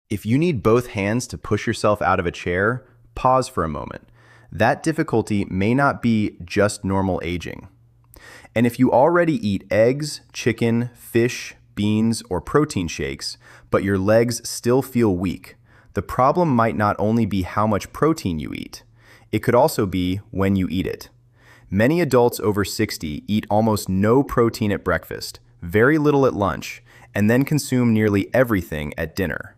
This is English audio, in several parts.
If you need both hands to push yourself out of a chair, pause for a moment. That difficulty may not be just normal aging. And if you already eat eggs, chicken, fish, beans, or protein shakes, but your legs still feel weak, the problem might not only be how much protein you eat, it could also be when you eat it. Many adults over 60 eat almost no protein at breakfast, very little at lunch, and then consume nearly everything at dinner.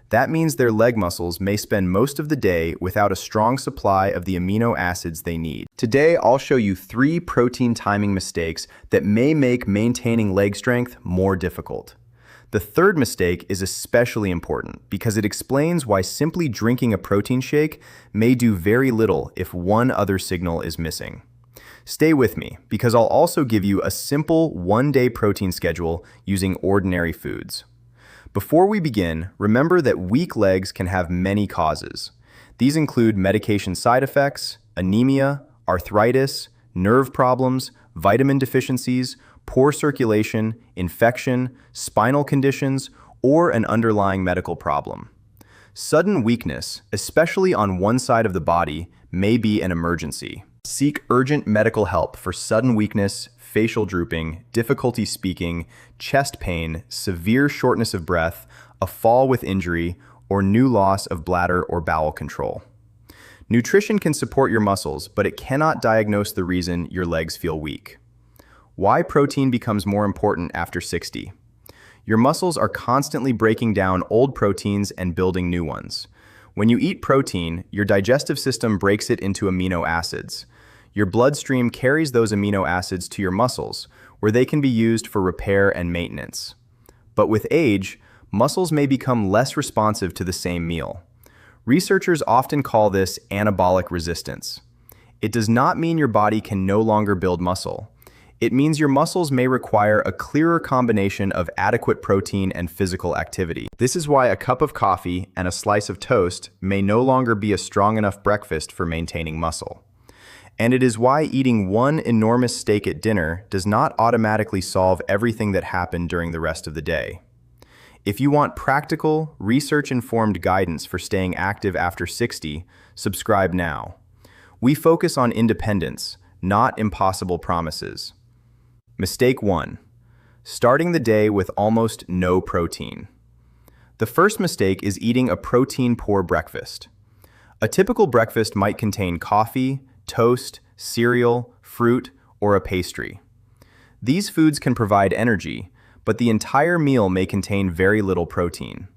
That means their leg muscles may spend most of the day without a strong supply of the amino acids they need. Today, I'll show you 3 protein timing mistakes that may make maintaining leg strength more difficult. The third mistake is especially important because it explains why simply drinking a protein shake may do very little if one other signal is missing. Stay with me because I'll also give you a simple one-day protein schedule using ordinary foods. Before we begin, remember that weak legs can have many causes. These include medication side effects, anemia, arthritis, nerve problems, vitamin deficiencies, poor circulation, infection, spinal conditions, or an underlying medical problem. Sudden weakness, especially on one side of the body, may be an emergency. Seek urgent medical help for sudden weakness, facial drooping, difficulty speaking, chest pain, severe shortness of breath, a fall with injury, or new loss of bladder or bowel control. Nutrition can support your muscles, but it cannot diagnose the reason your legs feel weak. Why protein becomes more important after 60. Your muscles are constantly breaking down old proteins and building new ones. When you eat protein, your digestive system breaks it into amino acids. Your bloodstream carries those amino acids to your muscles, where they can be used for repair and maintenance. But with age, muscles may become less responsive to the same meal. Researchers often call this anabolic resistance. It does not mean your body can no longer build muscle. It means your muscles may require a clearer combination of adequate protein and physical activity. This is why a cup of coffee and a slice of toast may no longer be a strong enough breakfast for maintaining muscle. And it is why eating one enormous steak at dinner does not automatically solve everything that happened during the rest of the day. If you want practical, research-informed guidance for staying active after 60, subscribe now. We focus on independence, not impossible promises. Mistake 1. Starting the day with almost no protein. The first mistake is eating a protein-poor breakfast. A typical breakfast might contain coffee, toast, cereal, fruit, or a pastry. These foods can provide energy, but the entire meal may contain very little protein.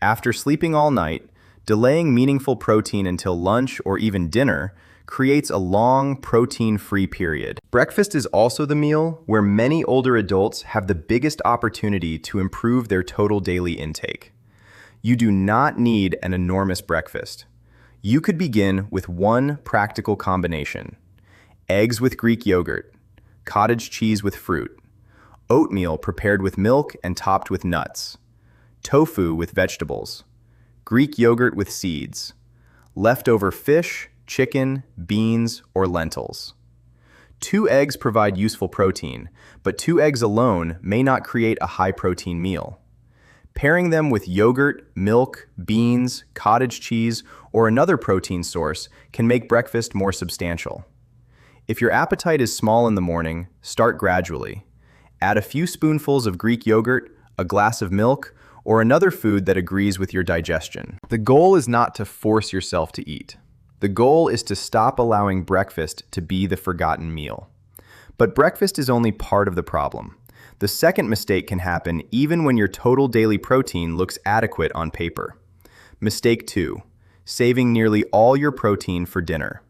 After sleeping all night, delaying meaningful protein until lunch or even dinner creates a long, protein-free period. Breakfast is also the meal where many older adults have the biggest opportunity to improve their total daily intake. You do not need an enormous breakfast. You could begin with one practical combination: eggs with Greek yogurt, cottage cheese with fruit, oatmeal prepared with milk and topped with nuts, tofu with vegetables, Greek yogurt with seeds, leftover fish, chicken, beans, or lentils. 2 eggs provide useful protein, but 2 eggs alone may not create a high-protein meal. Pairing them with yogurt, milk, beans, cottage cheese, or another protein source can make breakfast more substantial. If your appetite is small in the morning, start gradually. Add a few spoonfuls of Greek yogurt, a glass of milk, or another food that agrees with your digestion. The goal is not to force yourself to eat. The goal is to stop allowing breakfast to be the forgotten meal. But breakfast is only part of the problem. The second mistake can happen even when your total daily protein looks adequate on paper. Mistake 2. Saving nearly all your protein for dinner.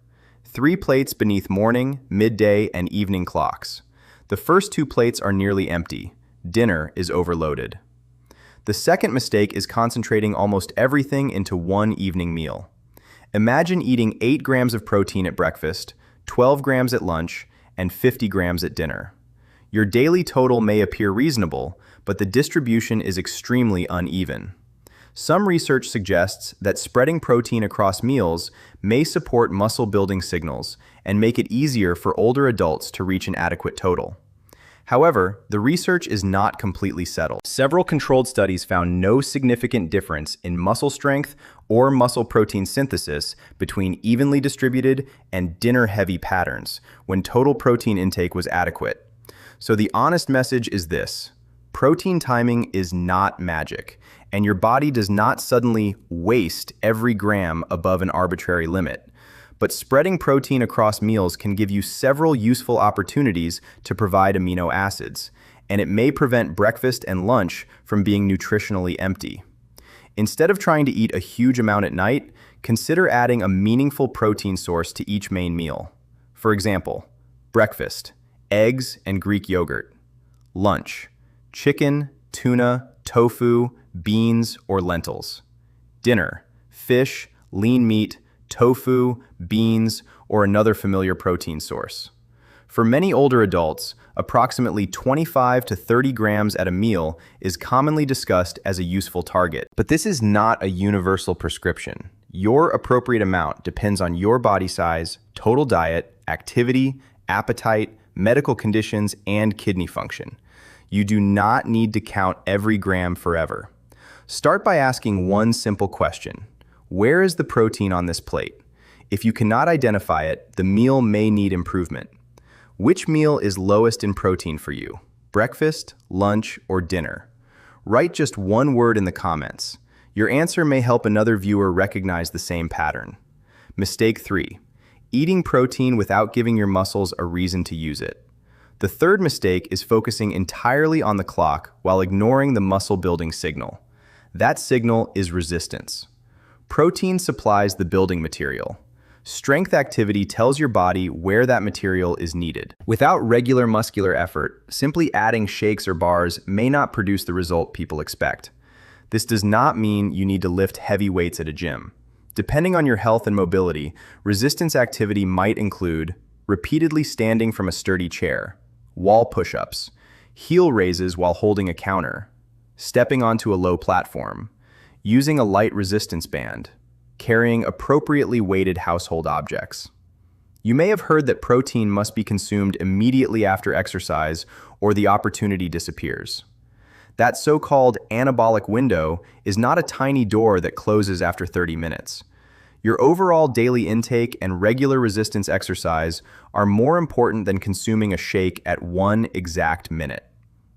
3 plates beneath morning, midday, and evening clocks. The first 2 plates are nearly empty. Dinner is overloaded. The second mistake is concentrating almost everything into one evening meal. Imagine eating 8 grams of protein at breakfast, 12 grams at lunch, and 50 grams at dinner. Your daily total may appear reasonable, but the distribution is extremely uneven. Some research suggests that spreading protein across meals may support muscle-building signals and make it easier for older adults to reach an adequate total. However, the research is not completely settled. Several controlled studies found no significant difference in muscle strength or muscle protein synthesis between evenly distributed and dinner-heavy patterns when total protein intake was adequate. So the honest message is this: protein timing is not magic, and your body does not suddenly waste every gram above an arbitrary limit. But spreading protein across meals can give you several useful opportunities to provide amino acids, and it may prevent breakfast and lunch from being nutritionally empty. Instead of trying to eat a huge amount at night, consider adding a meaningful protein source to each main meal. For example, breakfast, eggs and Greek yogurt. Lunch, chicken, tuna, tofu, beans, or lentils. Dinner, fish, lean meat, tofu, beans, or another familiar protein source. For many older adults, approximately 25 to 30 grams at a meal is commonly discussed as a useful target. But this is not a universal prescription. Your appropriate amount depends on your body size, total diet, activity, appetite, medical conditions, and kidney function. You do not need to count every gram forever. Start by asking one simple question: where is the protein on this plate? If you cannot identify it, the meal may need improvement. Which meal is lowest in protein for you? Breakfast, lunch, or dinner? Write just one word in the comments. Your answer may help another viewer recognize the same pattern. Mistake 3. Eating protein without giving your muscles a reason to use it. The third mistake is focusing entirely on the clock while ignoring the muscle-building signal. That signal is resistance. Protein supplies the building material. Strength activity tells your body where that material is needed. Without regular muscular effort, simply adding shakes or bars may not produce the result people expect. This does not mean you need to lift heavy weights at a gym. Depending on your health and mobility, resistance activity might include repeatedly standing from a sturdy chair, wall push-ups, heel raises while holding a counter, stepping onto a low platform, using a light resistance band, carrying appropriately weighted household objects. You may have heard that protein must be consumed immediately after exercise or the opportunity disappears. That so-called anabolic window is not a tiny door that closes after 30 minutes. Your overall daily intake and regular resistance exercise are more important than consuming a shake at one exact minute.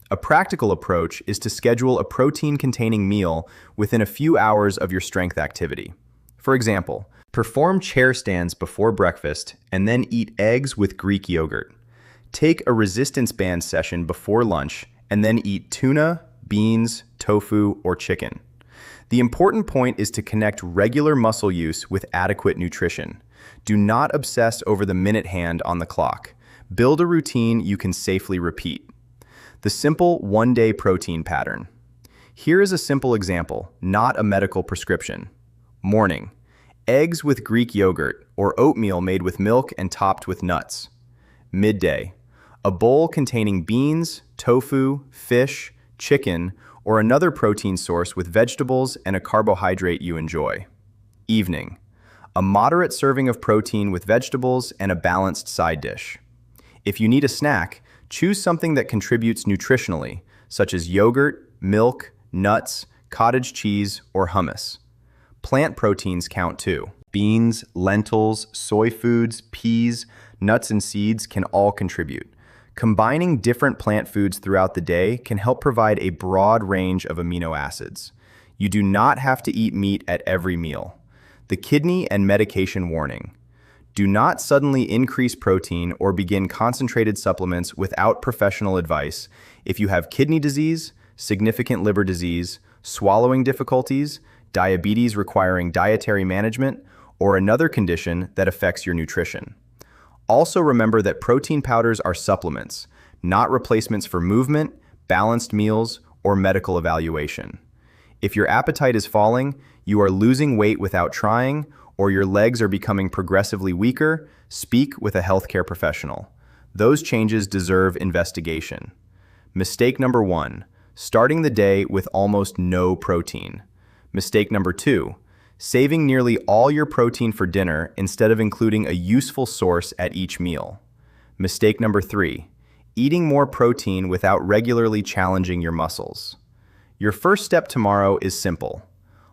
A practical approach is to schedule a protein-containing meal within a few hours of your strength activity. For example, perform chair stands before breakfast and then eat eggs with Greek yogurt. Take a resistance band session before lunch and then eat tuna, beans, tofu, or chicken. The important point is to connect regular muscle use with adequate nutrition. Do not obsess over the minute hand on the clock. Build a routine you can safely repeat. The simple one-day protein pattern. Here is a simple example, not a medical prescription. Morning, eggs with Greek yogurt or oatmeal made with milk and topped with nuts. Midday, a bowl containing beans, tofu, fish, chicken, or another protein source with vegetables and a carbohydrate you enjoy. Evening, a moderate serving of protein with vegetables and a balanced side dish. If you need a snack, choose something that contributes nutritionally, such as yogurt, milk, nuts, cottage cheese, or hummus. Plant proteins count too. Beans, lentils, soy foods, peas, nuts, and seeds can all contribute. Combining different plant foods throughout the day can help provide a broad range of amino acids. You do not have to eat meat at every meal. The kidney and medication warning. Do not suddenly increase protein or begin concentrated supplements without professional advice if you have kidney disease, significant liver disease, swallowing difficulties, diabetes requiring dietary management, or another condition that affects your nutrition. Also remember that protein powders are supplements, not replacements for movement, balanced meals, or medical evaluation. If your appetite is falling, you are losing weight without trying, or your legs are becoming progressively weaker, speak with a healthcare professional. Those changes deserve investigation. Mistake number 1, starting the day with almost no protein. Mistake number 2, saving nearly all your protein for dinner instead of including a useful source at each meal. Mistake number 3, eating more protein without regularly challenging your muscles. Your first step tomorrow is simple.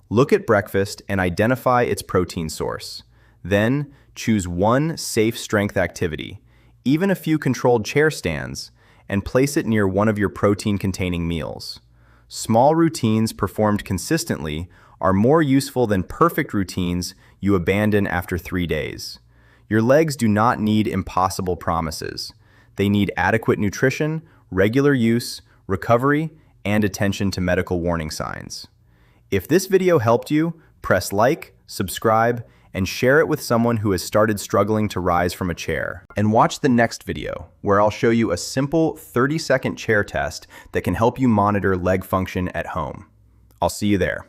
Look at breakfast and identify its protein source. Then, choose one safe strength activity, even a few controlled chair stands, and place it near one of your protein-containing meals. Small routines performed consistently are more useful than perfect routines you abandon after 3 days. Your legs do not need impossible promises. They need adequate nutrition, regular use, recovery, and attention to medical warning signs. If this video helped you, press like, subscribe, and share it with someone who has started struggling to rise from a chair. And watch the next video, where I'll show you a simple 30-second chair test that can help you monitor leg function at home. I'll see you there.